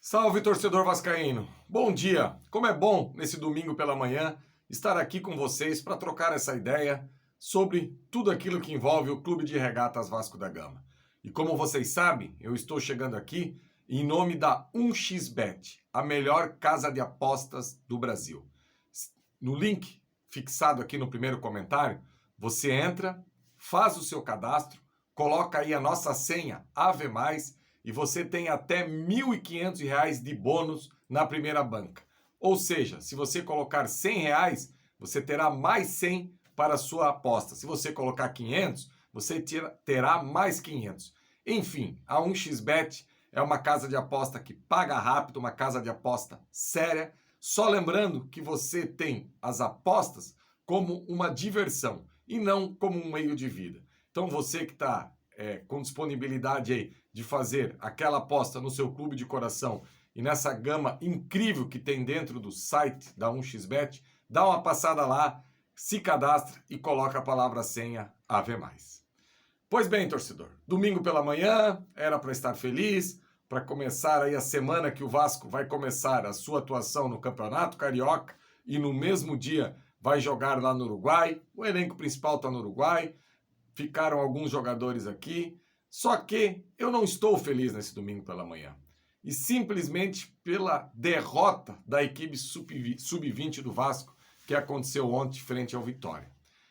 Salve, torcedor vascaíno! Bom dia! Como é bom, nesse domingo pela manhã, estar aqui com vocês para trocar essa ideia sobre tudo aquilo que envolve o Clube de Regatas Vasco da Gama. E como vocês sabem, eu estou chegando aqui em nome da 1xBet, a melhor casa de apostas do Brasil. No link fixado aqui no primeiro comentário, você entra, faz o seu cadastro, coloca aí a nossa senha AVE+, e você tem até R$ 1.500 de bônus na primeira banca. Ou seja, se você colocar R$ 100, você terá mais 100 para a sua aposta. Se você colocar 500, você terá mais 500. Enfim, a 1xBet é uma casa de aposta que paga rápido, uma casa de aposta séria. Só lembrando que você tem as apostas como uma diversão e não como um meio de vida. Então você que está com disponibilidade aí de fazer aquela aposta no seu clube de coração e nessa gama incrível que tem dentro do site da 1xBet, dá uma passada lá, se cadastra e coloca a palavra senha AVE+. Pois bem, torcedor, domingo pela manhã, era para estar feliz, para começar aí a semana que o Vasco vai começar a sua atuação no Campeonato Carioca e no mesmo dia vai jogar lá no Uruguai. O elenco principal está no Uruguai, ficaram alguns jogadores aqui, só que eu não estou feliz nesse domingo pela manhã. E simplesmente pela derrota da equipe sub-20 do Vasco, que aconteceu ontem frente ao Vitória.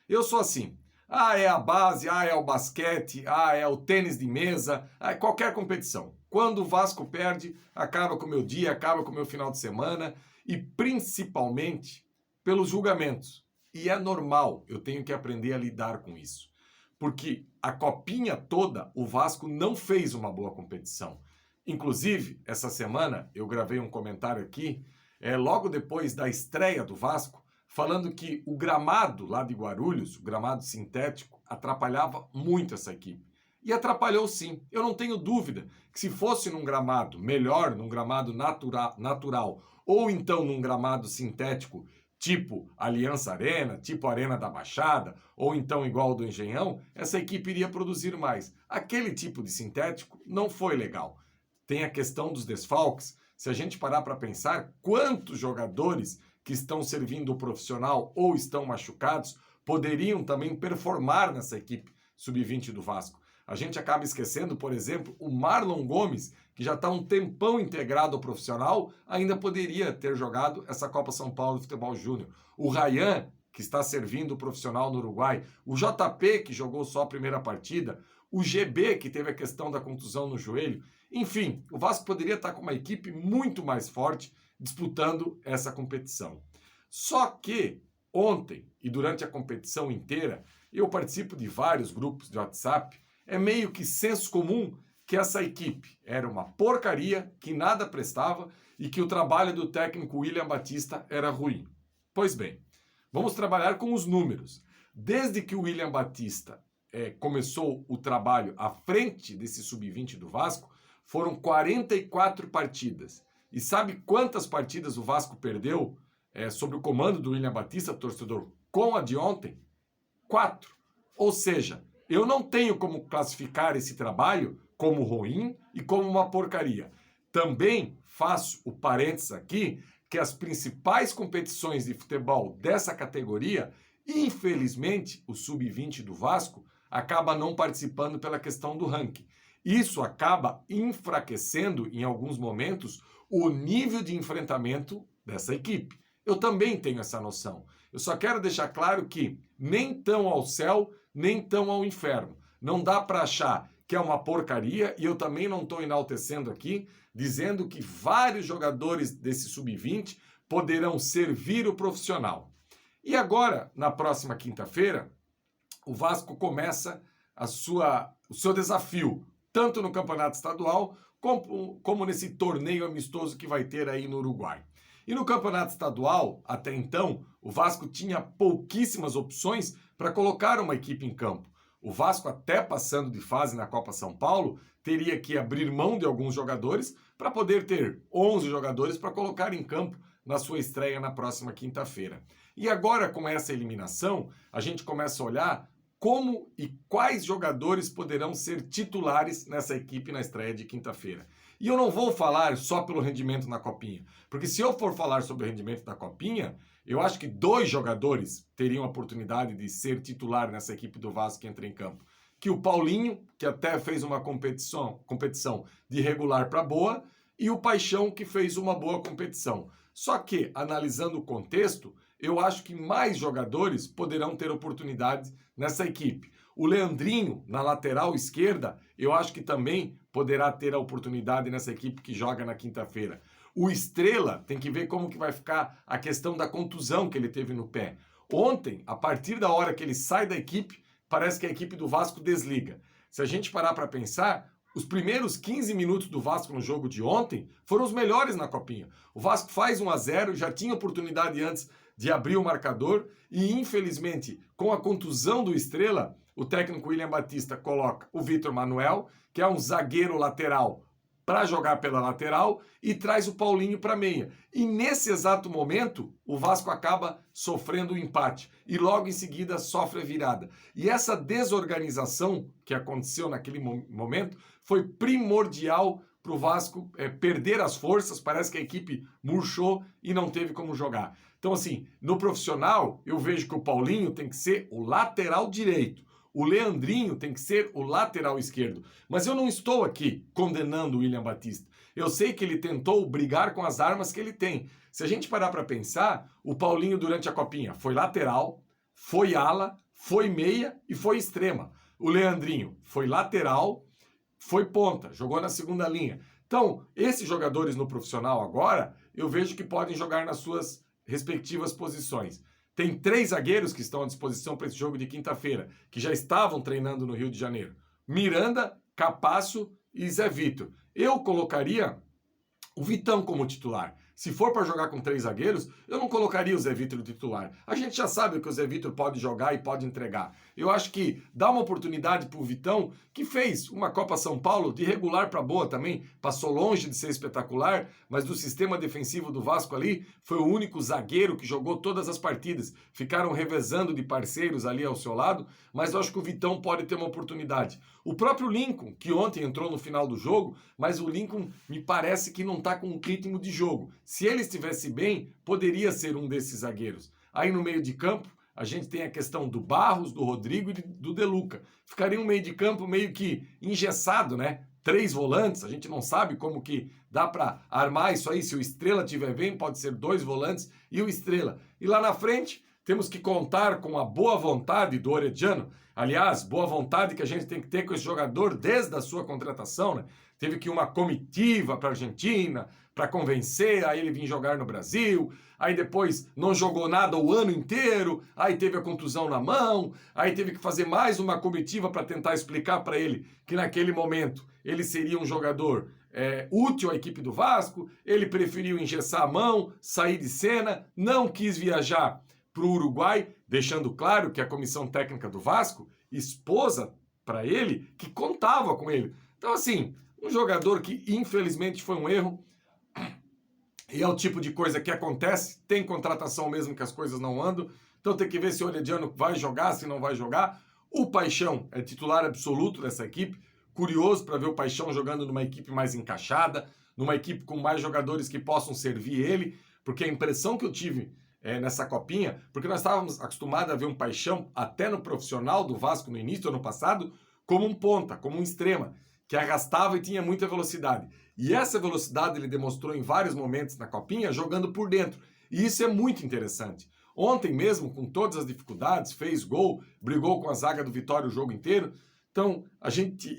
Eu sou assim, é a base, é o basquete, é o tênis de mesa, é qualquer competição. Quando o Vasco perde, acaba com o meu dia, acaba com o meu final de semana e principalmente pelos julgamentos. E é normal, eu tenho que aprender a lidar com isso. Porque a copinha toda, o Vasco não fez uma boa competição. Inclusive, essa semana, eu gravei um comentário aqui, logo depois da estreia do Vasco, falando que o gramado lá de Guarulhos, o gramado sintético, atrapalhava muito essa equipe. E atrapalhou sim. Eu não tenho dúvida que se fosse num gramado melhor, num gramado natural, ou então num gramado sintético, tipo Aliança Arena, tipo Arena da Baixada, ou então igual do Engenhão, essa equipe iria produzir mais. Aquele tipo de sintético não foi legal. Tem a questão dos desfalques. Se a gente parar para pensar, quantos jogadores que estão servindo o profissional ou estão machucados poderiam também performar nessa equipe sub-20 do Vasco. A gente acaba esquecendo, por exemplo, o Marlon Gomes, que já está um tempão integrado ao profissional, ainda poderia ter jogado essa Copa São Paulo de Futebol Júnior. O Ryan, que está servindo o profissional no Uruguai. O JP, que jogou só a primeira partida. O GB, que teve a questão da contusão no joelho. Enfim, o Vasco poderia estar com uma equipe muito mais forte disputando essa competição. Só que ontem e durante a competição inteira, eu participo de vários grupos de WhatsApp, é meio que senso comum que essa equipe era uma porcaria, que nada prestava e que o trabalho do técnico William Batista era ruim. Pois bem, vamos trabalhar com os números. Desde que o William Batista começou o trabalho à frente desse sub-20 do Vasco, foram 44 partidas. E sabe quantas partidas o Vasco perdeu sob o comando do William Batista, torcedor, com a de ontem? 4. Ou seja, eu não tenho como classificar esse trabalho como ruim e como uma porcaria. Também faço o parênteses aqui que as principais competições de futebol dessa categoria, infelizmente, o sub-20 do Vasco acaba não participando pela questão do ranking. Isso acaba enfraquecendo, em alguns momentos, o nível de enfrentamento dessa equipe. Eu também tenho essa noção. Eu só quero deixar claro que nem tão ao céu, nem tão ao inferno. Não dá para achar que é uma porcaria, e eu também não estou enaltecendo aqui, dizendo que vários jogadores desse sub-20 poderão servir o profissional. E agora, na próxima quinta-feira, o Vasco começa o seu desafio, tanto no Campeonato Estadual, como nesse torneio amistoso que vai ter aí no Uruguai. E no Campeonato Estadual, até então, o Vasco tinha pouquíssimas opções para colocar uma equipe em campo. O Vasco, até passando de fase na Copa São Paulo, teria que abrir mão de alguns jogadores para poder ter 11 jogadores para colocar em campo na sua estreia na próxima quinta-feira. E agora, com essa eliminação, a gente começa a olhar como e quais jogadores poderão ser titulares nessa equipe na estreia de quinta-feira. E eu não vou falar só pelo rendimento na Copinha, porque se eu for falar sobre o rendimento da Copinha, eu acho que 2 jogadores teriam a oportunidade de ser titular nessa equipe do Vasco que entra em campo. Que o Paulinho, que até fez uma competição de regular para boa, e o Paixão, que fez uma boa competição. Só que, analisando o contexto, eu acho que mais jogadores poderão ter oportunidades nessa equipe. O Leandrinho, na lateral esquerda, eu acho que também poderá ter a oportunidade nessa equipe que joga na quinta-feira. O Estrela tem que ver como que vai ficar a questão da contusão que ele teve no pé. Ontem, a partir da hora que ele sai da equipe, parece que a equipe do Vasco desliga. Se a gente parar para pensar, os primeiros 15 minutos do Vasco no jogo de ontem foram os melhores na Copinha. O Vasco faz 1-0, já tinha oportunidade antes de abrir o marcador e, infelizmente, com a contusão do Estrela, o técnico William Batista coloca o Vitor Manuel, que é um zagueiro lateral, para jogar pela lateral e traz o Paulinho para meia. E nesse exato momento, o Vasco acaba sofrendo o empate e logo em seguida sofre a virada. E essa desorganização que aconteceu naquele momento foi primordial para o Vasco perder as forças. Parece que a equipe murchou e não teve como jogar. Então, assim, no profissional, eu vejo que o Paulinho tem que ser o lateral direito. O Leandrinho tem que ser o lateral esquerdo. Mas eu não estou aqui condenando o William Batista. Eu sei que ele tentou brigar com as armas que ele tem. Se a gente parar para pensar, o Paulinho durante a Copinha foi lateral, foi ala, foi meia e foi extrema. O Leandrinho foi lateral, foi ponta, jogou na segunda linha. Então, esses jogadores no profissional agora, eu vejo que podem jogar nas suas respectivas posições. Tem 3 zagueiros que estão à disposição para esse jogo de quinta-feira, que já estavam treinando no Rio de Janeiro. Miranda, Capasso e Zé Vitor. Eu colocaria o Vitão como titular. Se for para jogar com 3 zagueiros, eu não colocaria o Zé Vitor titular. A gente já sabe que o Zé Vitor pode jogar e pode entregar. Eu acho que dá uma oportunidade para o Vitão, que fez uma Copa São Paulo de regular para boa também, passou longe de ser espetacular, mas do sistema defensivo do Vasco ali, foi o único zagueiro que jogou todas as partidas. Ficaram revezando de parceiros ali ao seu lado, mas eu acho que o Vitão pode ter uma oportunidade. O próprio Lincoln, que ontem entrou no final do jogo, mas o Lincoln me parece que não está com um ritmo de jogo. Se ele estivesse bem, poderia ser um desses zagueiros. Aí no meio de campo, a gente tem a questão do Barros, do Rodrigo e do De Luca. Ficaria um meio de campo meio que engessado, né? 3 volantes, a gente não sabe como que dá para armar isso aí. Se o Estrela tiver bem, pode ser 2 volantes e o Estrela. E lá na frente, temos que contar com a boa vontade do Orediano. Aliás, boa vontade que a gente tem que ter com esse jogador desde a sua contratação, né? Teve que ir uma comitiva para a Argentina para convencer a ele vir jogar no Brasil. Aí depois não jogou nada o ano inteiro. Aí teve a contusão na mão. Aí teve que fazer mais uma comitiva para tentar explicar para ele que naquele momento ele seria um jogador útil à equipe do Vasco. Ele preferiu engessar a mão, sair de cena, não quis viajar para o Uruguai, deixando claro que a comissão técnica do Vasco esposa para ele que contava com ele. Então, assim, um jogador que infelizmente foi um erro, e é o tipo de coisa que acontece, tem contratação mesmo que as coisas não andam, então tem que ver se o Orediano vai jogar, se não vai jogar. O Paixão é titular absoluto dessa equipe, curioso para ver o Paixão jogando numa equipe mais encaixada, numa equipe com mais jogadores que possam servir ele, porque a impressão que eu tive nessa Copinha, porque nós estávamos acostumados a ver um Paixão, até no profissional do Vasco no início do ano passado, como um ponta, como um extrema, que arrastava e tinha muita velocidade. E essa velocidade ele demonstrou em vários momentos na Copinha, jogando por dentro. E isso é muito interessante. Ontem mesmo, com todas as dificuldades, fez gol, brigou com a zaga do Vitória o jogo inteiro. Então,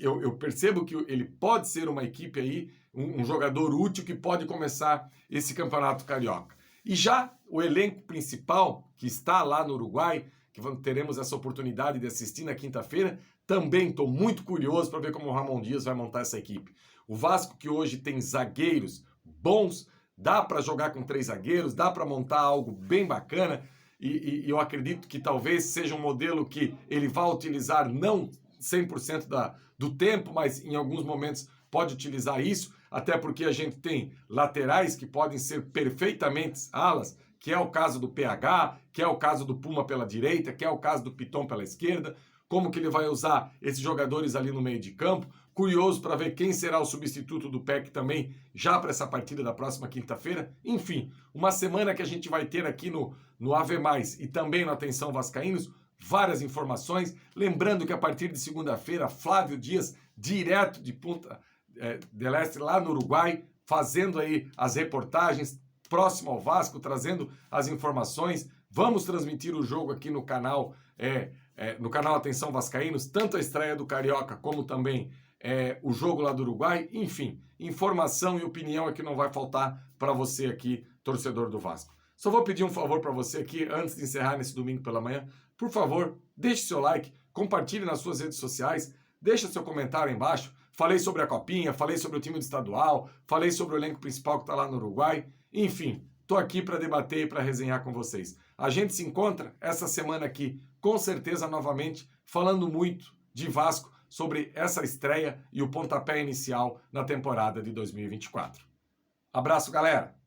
eu percebo que ele pode ser uma equipe aí, um jogador útil que pode começar esse campeonato carioca. E já o elenco principal, que está lá no Uruguai, que teremos essa oportunidade de assistir na quinta-feira, também estou muito curioso para ver como o Ramon Dias vai montar essa equipe. O Vasco, que hoje tem zagueiros bons, dá para jogar com 3 zagueiros, dá para montar algo bem bacana, e eu acredito que talvez seja um modelo que ele vai utilizar não 100% do tempo, mas em alguns momentos pode utilizar isso, até porque a gente tem laterais que podem ser perfeitamente alas, que é o caso do PH, que é o caso do Puma pela direita, que é o caso do Piton pela esquerda. Como que ele vai usar esses jogadores ali no meio de campo? curioso para ver quem será o substituto do PEC também, já para essa partida da próxima quinta-feira. Enfim, uma semana que a gente vai ter aqui no AV+, e também no Atenção Vascaínos, várias informações. Lembrando que a partir de segunda-feira, Flávio Dias, direto de Punta del Este, lá no Uruguai, fazendo aí as reportagens, próximo ao Vasco, trazendo as informações. Vamos transmitir o jogo aqui no canal Atenção Vascaínos, tanto a estreia do Carioca como também o jogo lá do Uruguai. Enfim, informação e opinião é que não vai faltar para você aqui, torcedor do Vasco. Só vou pedir um favor para você aqui, antes de encerrar nesse domingo pela manhã. Por favor, deixe seu like, compartilhe nas suas redes sociais, deixe seu comentário aí embaixo. Falei sobre a Copinha, falei sobre o time do estadual, falei sobre o elenco principal que está lá no Uruguai. Enfim, estou aqui para debater e para resenhar com vocês. A gente se encontra essa semana aqui, com certeza, novamente, falando muito de Vasco, sobre essa estreia e o pontapé inicial na temporada de 2024. Abraço, galera!